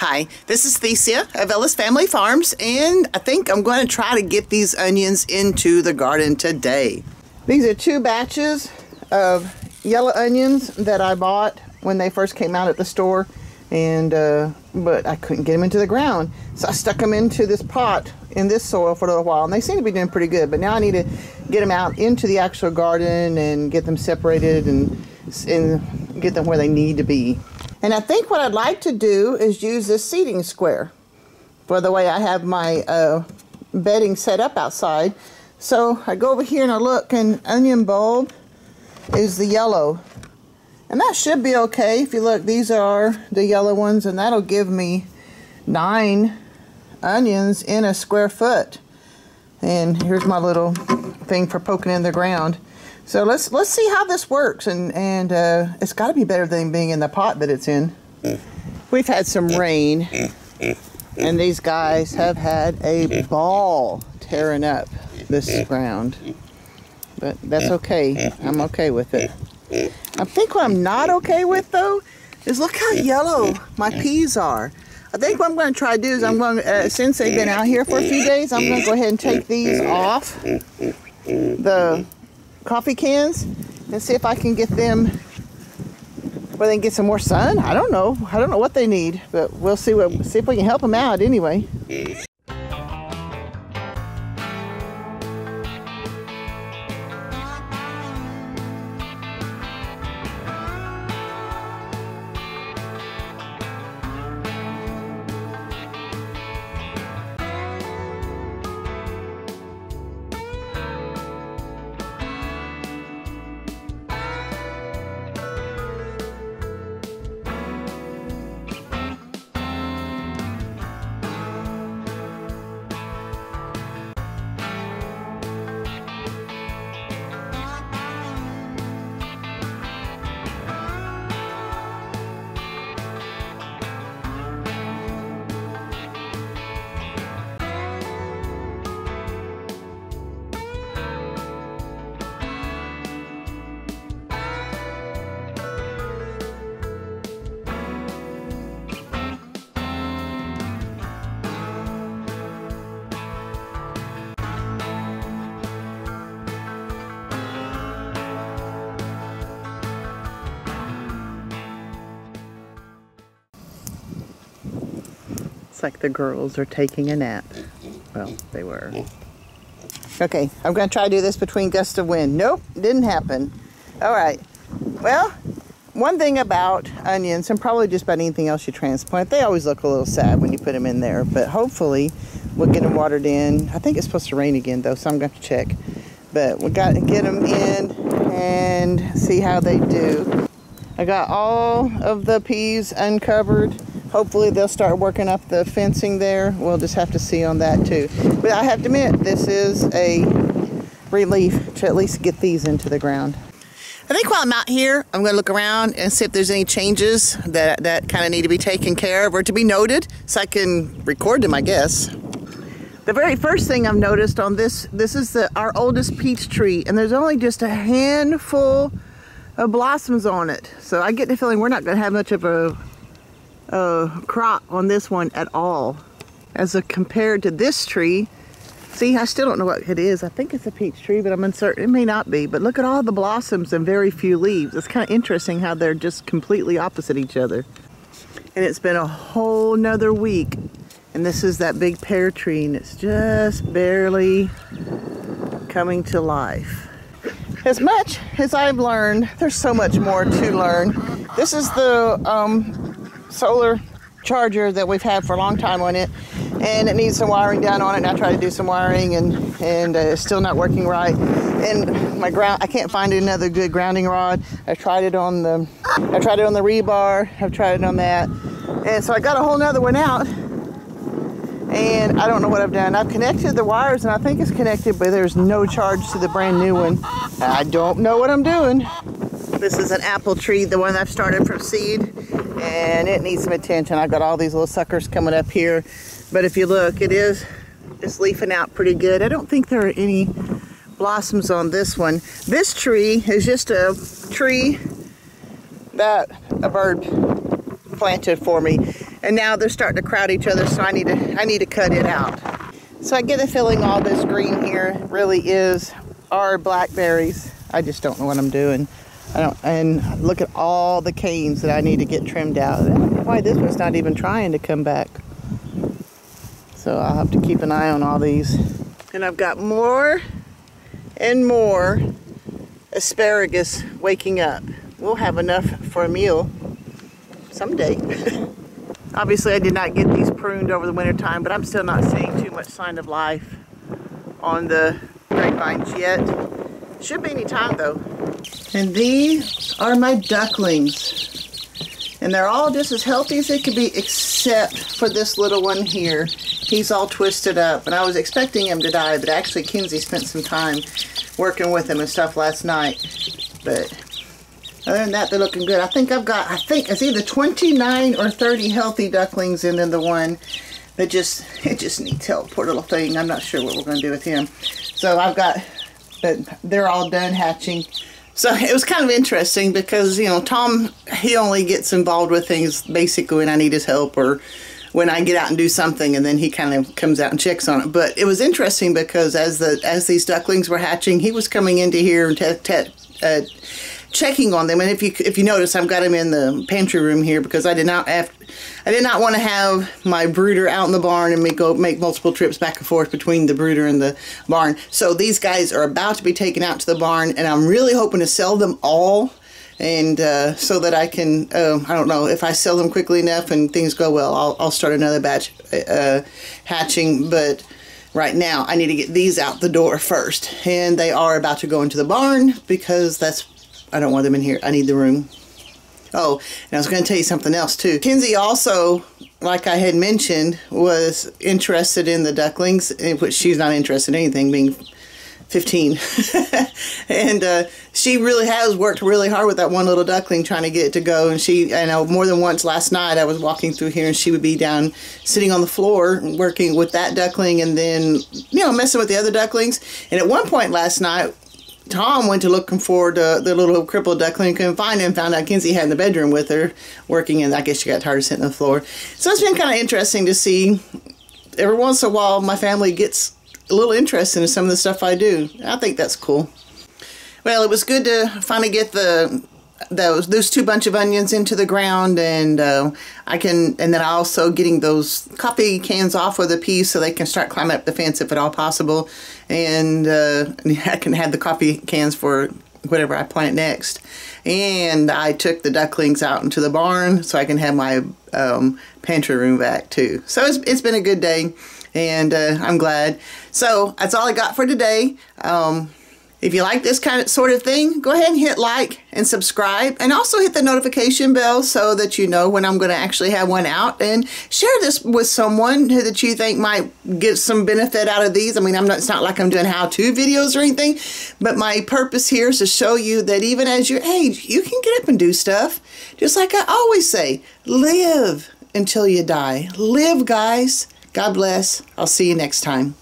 Hi, this is Thecia of Ellis Family Farms, and I think I'm going to try to get these onions into the garden today. These are 2 batches of yellow onions that I bought when they first came out at the store, and but I couldn't get them into the ground, so I stuck them into this pot in this soil for a little while, and they seem to be doing pretty good. But now I need to get them out into the actual garden and get them separated and get them where they need to be. And I think what I'd like to do is use this seeding square for the way I have my bedding set up outside. So I go over here and I look, and onion bulb is the yellow. And that should be okay. If you look, these are the yellow ones, and that'll give me 9 onions in a square foot. And here's my little thing for poking in the ground. So let's see how this works, and it's got to be better than being in the pot that it's in. We've had some rain, and these guys have had a ball tearing up this ground, but that's okay. I'm okay with it. I think what I'm not okay with, though, is look how yellow my peas are. I think what I'm going to try to do is I'm going to, since they've been out here for a few days, I'm going to go ahead and take these off the coffee cans and see if I can get them where they can get some more sun. I don't know what they need, but we'll see if we can help them out anyway. It's like the girls are taking a nap. Well, they were. Okay, I'm going to try to do this between gusts of wind. Nope, didn't happen. All right. Well, one thing about onions, and probably just about anything else you transplant, they always look a little sad when you put them in there. But hopefully, we'll get them watered in. I think it's supposed to rain again, though, so I'm going to check. But we got to get them in and see how they do. I got all of the peas uncovered. Hopefully they'll start working up the fencing there. We'll just have to see on that too. But I have to admit, this is a relief to at least get these into the ground. I think while I'm out here, I'm going to look around and see if there's any changes that kind of need to be taken care of or to be noted, so I can record them, I guess. The very first thing I've noticed on this is our oldest peach tree, and there's only just a handful of blossoms on it. So I get the feeling we're not going to have much of a crop on this one at all as compared to this tree. See, I still don't know what it is. I think it's a peach tree, but I'm uncertain. It may not be, but look at all the blossoms and very few leaves. It's kind of interesting how they're just completely opposite each other. And it's been a whole nother week, and this is that big pear tree, and it's just barely coming to life. As much as I've learned, there's so much more to learn. This is the solar charger that we've had for a long time on it, and it needs some wiring done on it, and I tried to do some wiring, and it's still not working right. And my ground, I can't find another good grounding rod. I tried it on the rebar, I've tried it on that, and so I got a whole nother one out, and I don't know what I've done. I've connected the wires, and I think it's connected, but there's no charge to the brand new one. I don't know what I'm doing. This is an apple tree, the one I've started from seed, and it needs some attention. I've got all these little suckers coming up here, but if you look, it's leafing out pretty good. I don't think there are any blossoms on this one. This tree is just a tree that a bird planted for me. And now they're starting to crowd each other, so I need to cut it out. So I get the feeling all this green here really are blackberries. I just don't know what I'm doing. And look at all the canes that I need to get trimmed out. I don't know why this one's not even trying to come back. So I'll have to keep an eye on all these. And I've got more and more asparagus waking up. We'll have enough for a meal someday. Obviously I did not get these pruned over the winter time, but I'm still not seeing too much sign of life on the grapevines yet. Should be any time though. And these are my ducklings. And they're all just as healthy as they could be, except for this little one here. He's all twisted up, and I was expecting him to die, but actually Kinsey spent some time working with him and stuff last night. But other than that, they're looking good. I think it's either 29 or 30 healthy ducklings, and then the one that just needs help. Poor little thing. I'm not sure what we're going to do with him. So but they're all done hatching. So it was kind of interesting because, you know, Tom, he only gets involved with things basically when I need his help or when I get out and do something, and then he kind of comes out and checks on it. But it was interesting because as these ducklings were hatching, he was coming into here and checking on them. And if you notice, I've got him in the pantry room here because I did not want to have my brooder out in the barn and make multiple trips back and forth between the brooder and the barn. So these guys are about to be taken out to the barn, and I'm really hoping to sell them all. And so that I can, I don't know, if I sell them quickly enough and things go well, I'll start another batch hatching. But right now, I need to get these out the door first. And they are about to go into the barn because I don't want them in here. I need the room. Oh, and I was going to tell you something else too. Kinsey also, like I had mentioned, was interested in the ducklings, in which she's not interested in anything, being 15. And she really has worked really hard with that one little duckling trying to get it to go. And I know more than once last night I was walking through here and she would be down sitting on the floor working with that duckling and then, you know, messing with the other ducklings. And at one point last night, Tom went to looking for the little crippled duckling, couldn't find him, found out Kinsey had in the bedroom with her working, and I guess she got tired of sitting on the floor. So it's been kind of interesting to see. Every once in a while my family gets a little interested in some of the stuff I do. I think that's cool. Well, it was good to finally get those two bunch of onions into the ground, and then also getting those coffee cans off with the peas so they can start climbing up the fence if at all possible, and I can have the coffee cans for whatever I plant next. And I took the ducklings out into the barn so I can have my pantry room back too. So it's been a good day, and I'm glad. So that's all I got for today. If you like this sort of thing, go ahead and hit like and subscribe, and also hit the notification bell so that you know when I'm going to actually have one out, and share this with someone that you think might get some benefit out of these. I mean, it's not like I'm doing how-to videos or anything, but my purpose here is to show you that even as you age, you can get up and do stuff. Just like I always say, live until you die. Live, guys. God bless. I'll see you next time.